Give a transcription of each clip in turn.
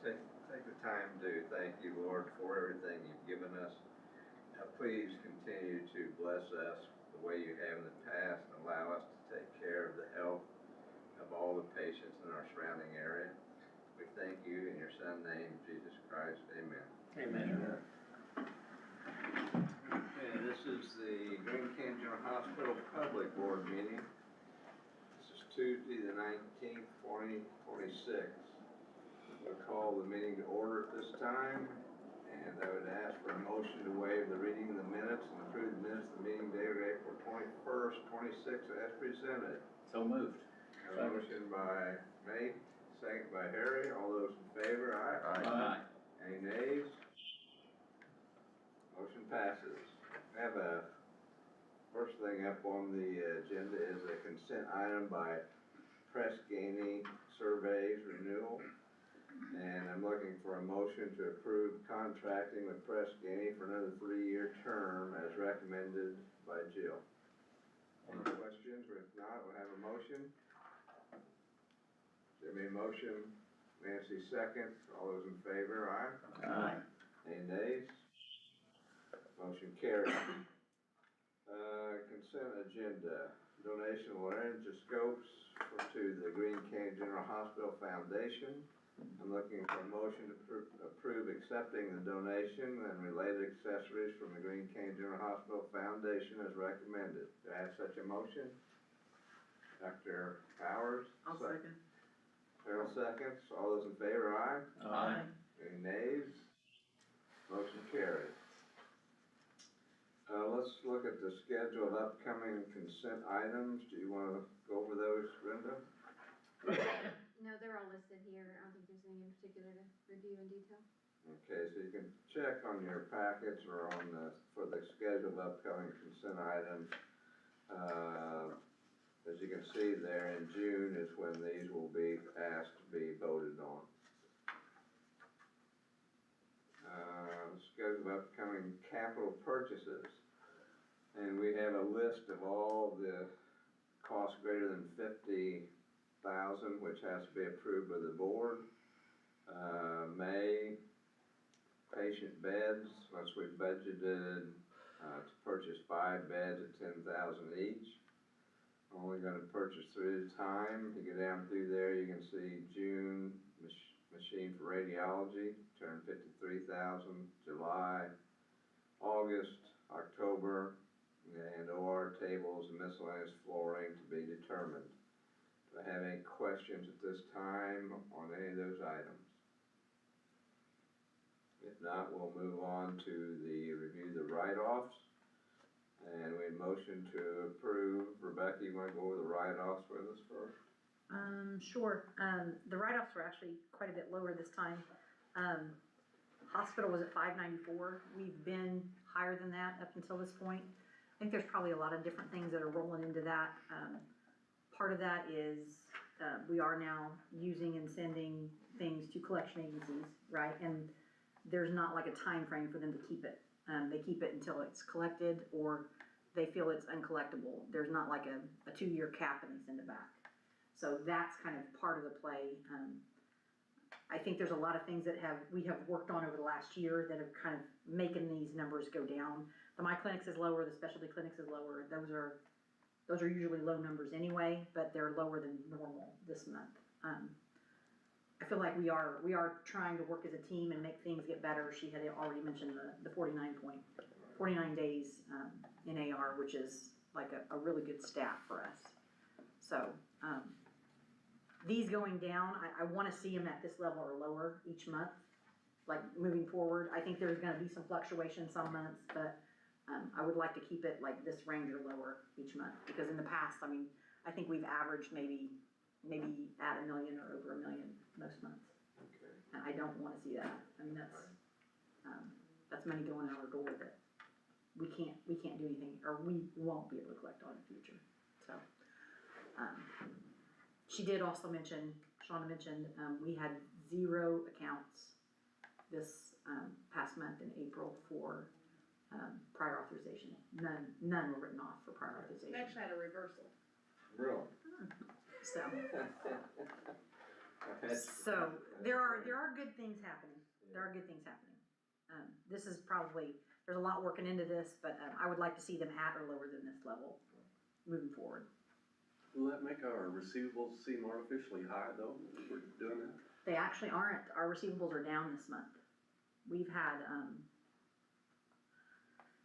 take the time to thank you, Lord, for everything you've given us. Please continue to bless us the way you have in the past and allow us to take care of the health of all the patients in our surrounding area. We thank you in your Son's name, Jesus Christ. Amen. Amen. Okay, this is the Green Canyon General Hospital Public Board meeting. This is Tuesday the 19th, 2026. We'll call the meeting to order at this time, and I would ask for a motion to waive the reading of the minutes and approve the minutes of the meeting dated April 21st, 26 as presented. So moved. A motion by Nate, second by Harry. All those in favor, aye? Aye. Any nays? Motion passes. I have a first thing up on the agenda is a consent item by Press Ganey Surveys Renewal. And I'm looking for a motion to approve contracting with Press Ganey for another 3-year term as recommended by Jill. Any questions? Or if not, we'll have a motion. Jimmy motion, Nancy second. All those in favor, aye? Aye. Any nays? Motion carried. Consent agenda. Donation of laryngoscopes to the Green Canyon General Hospital Foundation. I'm looking for a motion to approve accepting the donation and related accessories from the Green Canyon General Hospital Foundation as recommended. Do I have such a motion? Dr. Powers? I'll second. Carol seconds. All those in favor, aye? Aye. Any nays? Motion carried. Let's look at the schedule of upcoming consent items. Do you want to go over those, Brenda? No, they're all listed here. I don't think there's any in particular to review in detail. Okay, so you can check on your packets or on the, for the schedule of upcoming consent items. As you can see there, in June is when these will be asked to be voted on. Schedule of upcoming capital purchases. And we have a list of all the costs greater than $50,000, which has to be approved by the board. May, patient beds, once we've budgeted to purchase 5 beds at $10,000 each. Only going to purchase 3 at a time. You go down through there, you can see June, machine for radiology, turned $53,000, July, August, October, and OR tables and miscellaneous flooring to be determined. Do I have any questions at this time on any of those items? If not, we'll move on to the review the write-offs. And we motion to approve. Rebecca, you want to go over the write-offs with us first? Sure. The write-offs were actually quite a bit lower this time. Hospital was at $594. We've been higher than that up until this point. I think there's probably a lot of different things that are rolling into that. Part of that is we are now using and sending things to collection agencies, right? And there's not like a time frame for them to keep it. They keep it until it's collected or they feel it's uncollectible. There's not like a 2-year cap and they send it back. So that's kind of part of the play. I think there's a lot of things that we have worked on over the last year that have kind of making these numbers go down. The My Clinics is lower, the specialty clinics is lower. Those are usually low numbers anyway, but they're lower than normal this month. I feel like we are trying to work as a team and make things get better. She had already mentioned the 49 days in AR, which is like a really good stat for us. So these going down, I want to see them at this level or lower each month, like moving forward. I think there's going to be some fluctuation some months, but I would like to keep it like this range or lower each month, because in the past, I mean, I think we've averaged maybe at $1 million or over $1 million most months. Okay. And I don't want to see that. I mean, that's money going out our door that we can't do anything, or we won't be able to collect on in the future. So she did also mention, Shauna mentioned, we had 0 accounts this past month in April for prior authorization. None were written off for prior authorization. We actually had a reversal. Really? So So, there are good things happening. There are good things happening. This is probably, there's a lot working into this, but, I would like to see them at or lower than this level moving forward. Will that make our receivables seem artificially high though, if we're doing that? They actually aren't. Our receivables are down this month. We've had,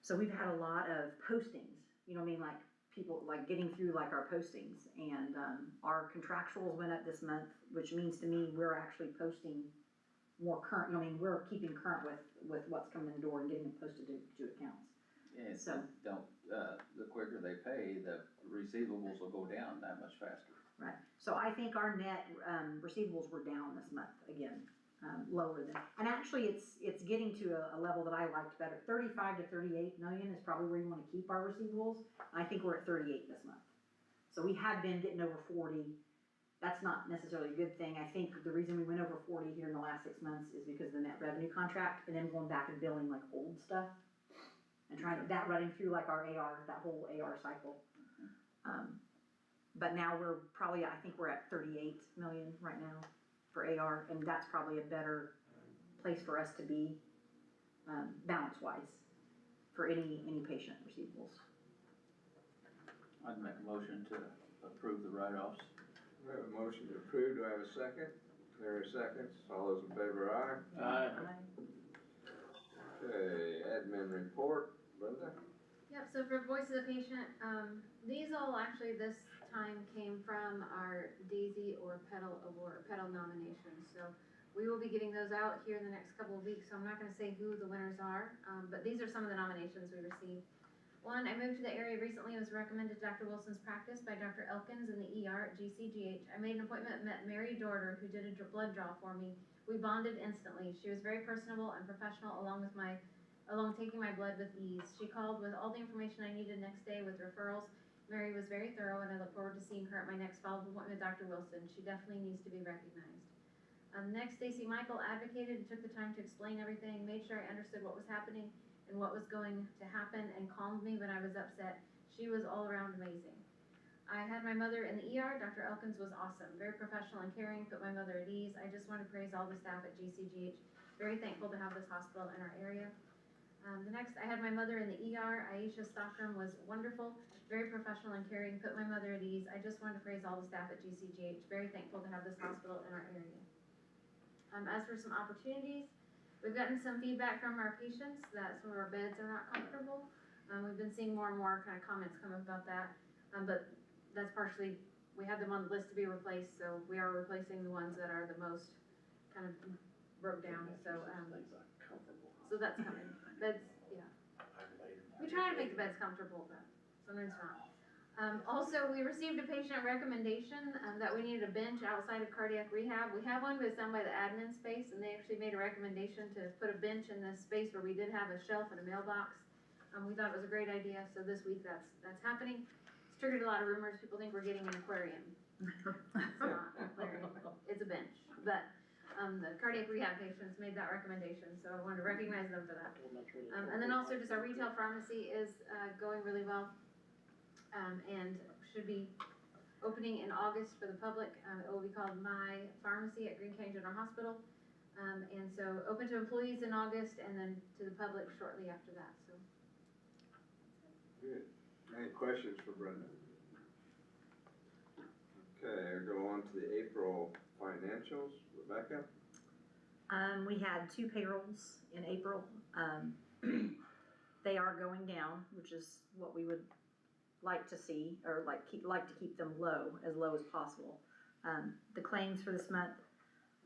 so we've had a lot of postings, you know what I mean, like people, like getting through like our postings, and, our contractuals went up this month, which means to me, we're actually posting more current, I mean, we're keeping current with what's coming in the door and getting it posted to accounts. Yeah, if So- they don't, the quicker they pay, the receivables will go down that much faster. Right, so I think our net, receivables were down this month again, lower than, and actually it's getting to a level that I liked better. 35 to 38 million is probably where you wanna keep our receivables. I think we're at 38 this month. So we had been getting over 40. That's not necessarily a good thing. I think the reason we went over 40 here in the last 6 months is because of the net revenue contract, and then going back and billing like old stuff. And trying, that running through like our AR, that whole AR cycle. But now we're probably, I think we're at 38 million right now for AR, and that's probably a better place for us to be, balance-wise, for any patient receivables. I'd make a motion to approve the write-offs. We have a motion to approve, do I have a second? Larry seconds, all those in favor, aye? Aye. Okay, admin report, Brenda? Yep, so for voice of the patient, these all actually this time came from our Daisy or Petal nominations. So we will be getting those out here in the next couple of weeks, so I'm not gonna say who the winners are, but these are some of the nominations we received. One, I moved to the area recently and was recommended to Dr. Wilson's practice by Dr. Elkins in the ER at GCGH. I made an appointment and met Mary Dorter, who did a blood draw for me. We bonded instantly. She was very personable and professional, along taking my blood with ease. She called with all the information I needed next day with referrals. Mary was very thorough, and I look forward to seeing her at my next follow-up appointment with Dr. Wilson. She definitely needs to be recognized. Next, Stacy Michael advocated and took the time to explain everything, made sure I understood what was happening and what was going to happen, and calmed me when I was upset. She was all around amazing. I had my mother in the ER. Dr. Elkins was awesome, very professional and caring, put my mother at ease. I just want to praise all the staff at GCGH. Very thankful to have this hospital in our area. The next, I had my mother in the ER. Aisha Stockram was wonderful, very professional and caring, put my mother at ease. I just want to praise all the staff at GCGH. Very thankful to have this hospital in our area. As for some opportunities, we've gotten some feedback from our patients that some of our beds are not comfortable. We've been seeing more and more kind of comments come up about that, but that's partially, we had them on the list to be replaced, so we are replacing the ones that are the most kind of broke down, so, Things like comfortable. so that's coming. Beds, yeah. We try to make the beds comfortable, but sometimes not. Also, we received a patient recommendation, that we needed a bench outside of cardiac rehab. We have one, but it's down by the admin space, and they actually made a recommendation to put a bench in this space where we did have a shelf and a mailbox. We thought it was a great idea, so this week that's happening. It's triggered a lot of rumors. People think we're getting an aquarium. It's not an aquarium, it's a bench, but, the cardiac rehab patients made that recommendation, so I wanted to recognize them for that. And then also just our retail pharmacy is, going really well. And should be opening in August for the public. It will be called My Pharmacy at Green Canyon General Hospital. And so open to employees in August and then to the public shortly after that, so. Good. Any questions for Brenda? Okay, I'll go on to the April financials. Rebecca? We had 2 payrolls in April. They are going down, which is what we would like to see, or like to keep them low as possible. The claims for this month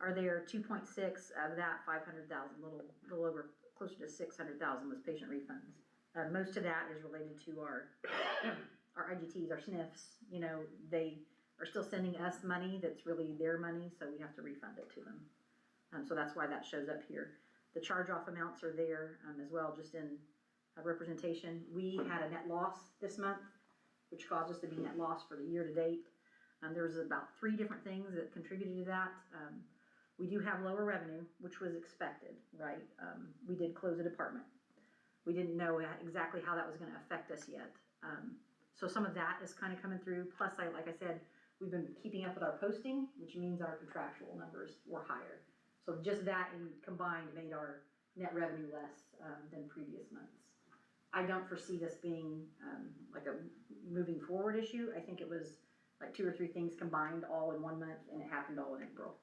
are there. 2.6 of that 500,000, little over, closer to 600,000 was patient refunds. Most of that is related to our IGTs, our SNFs. You know, they are still sending us money that's really their money, so we have to refund it to them. So that's why that shows up here. The charge-off amounts are there as well, just in representation. We had a net loss this month, which caused us to be net loss for the year to date. There was about 3 different things that contributed to that. We do have lower revenue, which was expected, right? We did close a department. We didn't know exactly how that was gonna affect us yet. So some of that is kind of coming through. Plus, like I said, we've been keeping up with our posting, which means our contractual numbers were higher. So just that in combined made our net revenue less, than previous months. I don't foresee this being, like a moving forward issue. I think it was like 2 or 3 things combined all in one month, and it happened all in April.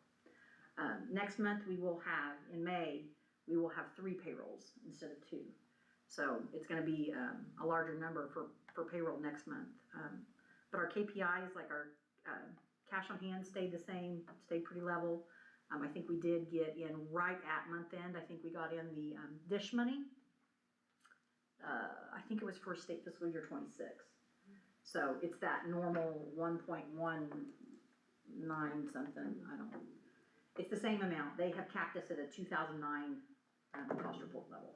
Next month, we will have, in May, we will have 3 payrolls instead of 2. So it's gonna be, a larger number for payroll next month. But our KPIs, like our, cash on hand stayed the same, stayed pretty level. I think we did get in right at month end, I think we got in the, dish money. I think it was for state fiscal year 26. So it's that normal 1.19 something, I don't, it's the same amount. They have capped us at a 2009, cost report level.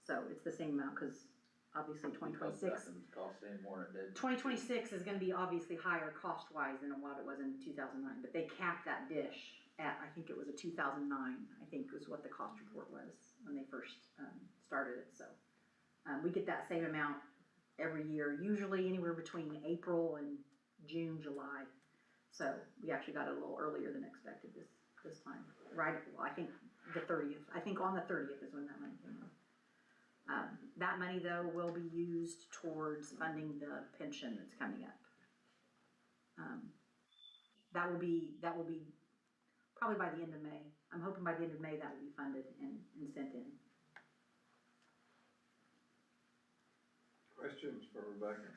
So it's the same amount, cause obviously 2026. Nothing's cost any more than it did. 2026 is gonna be obviously higher cost-wise than what it was in 2009, but they capped that dish at, I think it was a 2009, I think was what the cost report was when they first, started it, so. We get that same amount every year, usually anywhere between April and June, July. So we actually got it a little earlier than expected this time, right, well, I think the 30th, I think on the 30th is when that money came in. That money, though, will be used towards funding the pension that's coming up. That will be probably by the end of May. I'm hoping by the end of May that will be funded and sent in. Questions for Rebecca?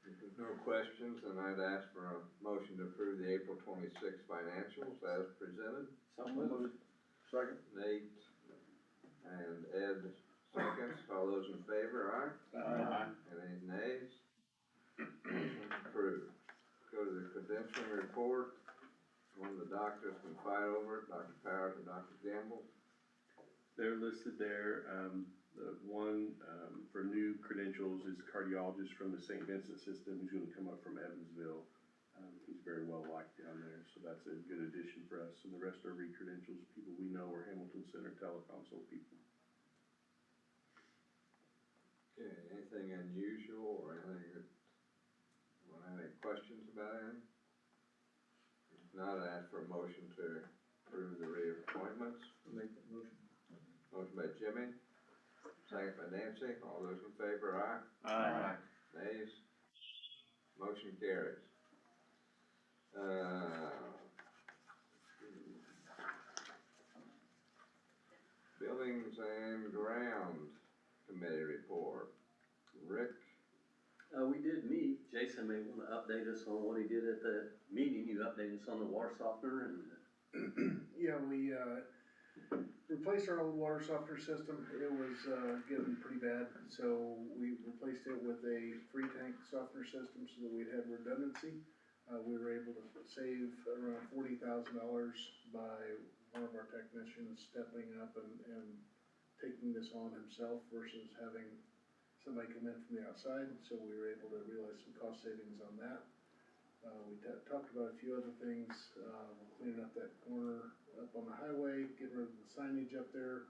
If there's no questions, then I'd ask for a motion to approve the April 26 financials as presented. So moved. Second. Nate and Ed seconds. All those in favor, aye? Aye. Any nays? Motion approved. Go to the credentialing report. One of the doctors can fight over it, Dr. Powers and Dr. Gamble. They're listed there. The one, for new credentials is cardiologist from the St. Vincent system. He's gonna come up from Evansville. He's very well liked down there, so that's a good addition for us. And the rest are re-credentials, people we know are Hamilton Center teleconsult people. Okay, anything unusual or anything that, want to have any questions about anything? If not, I ask for a motion to approve the reappointments. Make that motion. Motion by Jimmy, second by Nancy. All those in favor, aye? Aye. Nays? Motion carries. Buildings and Ground Committee report. Rick? We did meet. Jason may wanna update us on what he did at the meeting. You updated us on the water softener and. Yeah, we, replaced our old water softener system. It was, getting pretty bad, so we replaced it with a 3-tank softener system so that we'd have redundancy. We were able to save around $40,000 by one of our technicians stepping up and taking this on himself versus having somebody come in from the outside, so we were able to realize some cost savings on that. We talked about a few other things, cleaning up that corner up on the highway, getting rid of the signage up there.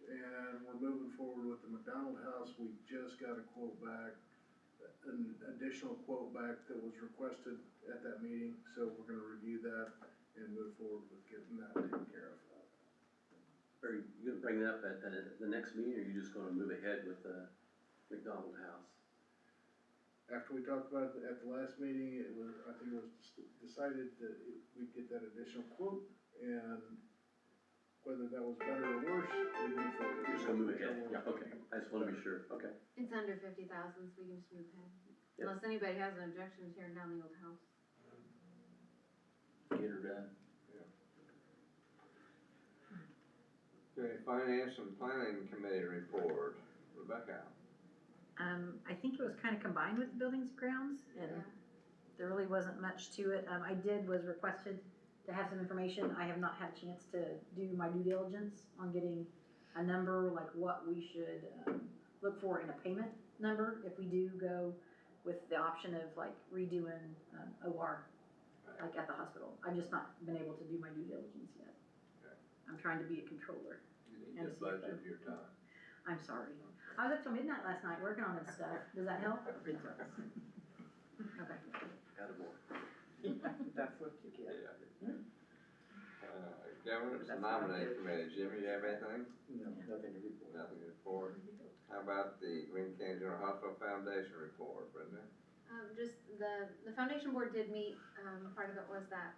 And we're moving forward with the McDonald House. We just got a quote back, an additional quote back that was requested at that meeting, so we're gonna review that and move forward with getting that taken care of. Are you gonna bring that up at the next meeting, or are you just gonna move ahead with the McDonald House? After we talked about it at the last meeting, I think it was decided that we'd get that additional quote, and whether that was better or worse, we move forward. You're just gonna move ahead? Yeah, okay. I just wanna be sure. Okay. It's under 50,000, so we can just move ahead. Yep. Unless anybody has an objection to tearing down the old house. Get her done. Okay, Finance and Planning Committee report. Rebecca? I think it was kind of combined with the buildings and grounds, and Yeah. there really wasn't much to it. Was requested to have some information. I have not had a chance to do my due diligence on getting a number, like what we should, look for in a payment number if we do go with the option of like redoing, OR, like at the hospital. I've just not been able to do my due diligence yet. Okay. I'm trying to be a controller. You need And to CFO. budget your time. I'm sorry. I was up till midnight last night working on this stuff. Does that help? It does. Okay. That's what you get. Governance and That's not nominating good. committee, Jimmy, you have anything? No, nothing to report. Nothing to report. How about the Green County General Hospital Foundation report, Brenda? Just the foundation board did meet, part of it was that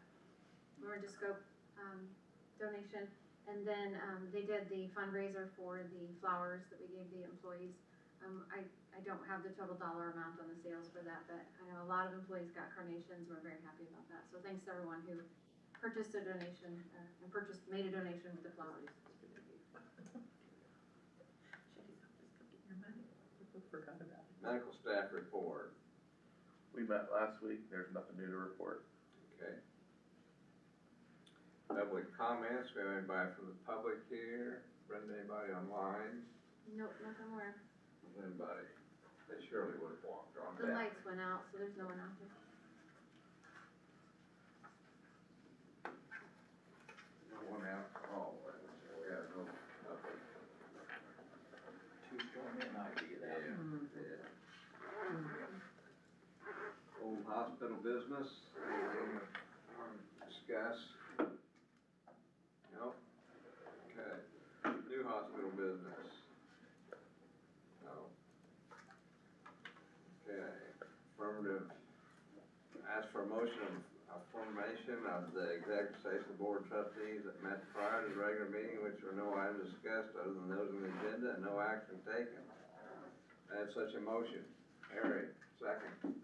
scope donation. And then, they did the fundraiser for the flowers that we gave the employees. I don't have the total dollar amount on the sales for that, but I know a lot of employees got carnations, we're very happy about that. So thanks to everyone who purchased a donation, and made a donation with the flowers. Forgot about it. Medical staff report, We met last week, there's nothing new to report. okay. Public comments, we have anybody from the public here? Brenda, anybody online? Nope, nothing more. Anybody? They surely would have walked on The down. lights went out, so there's no one out there. No one out, oh, so we have no public. Too stormy a night to get out. Yeah. Old hospital business, anything to discuss? No? Okay. New hospital business? No. Okay. Affirmative, ask for a motion of formation of the executive session board of trustees that met prior to the regular meeting, which were no items discussed other than those on the agenda and no action taken. Add such a motion. Harry, second.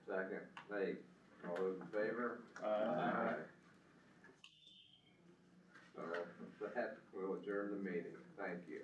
Second, Nate. All those in favor? Aye. So, with that, we'll adjourn the meeting. Thank you.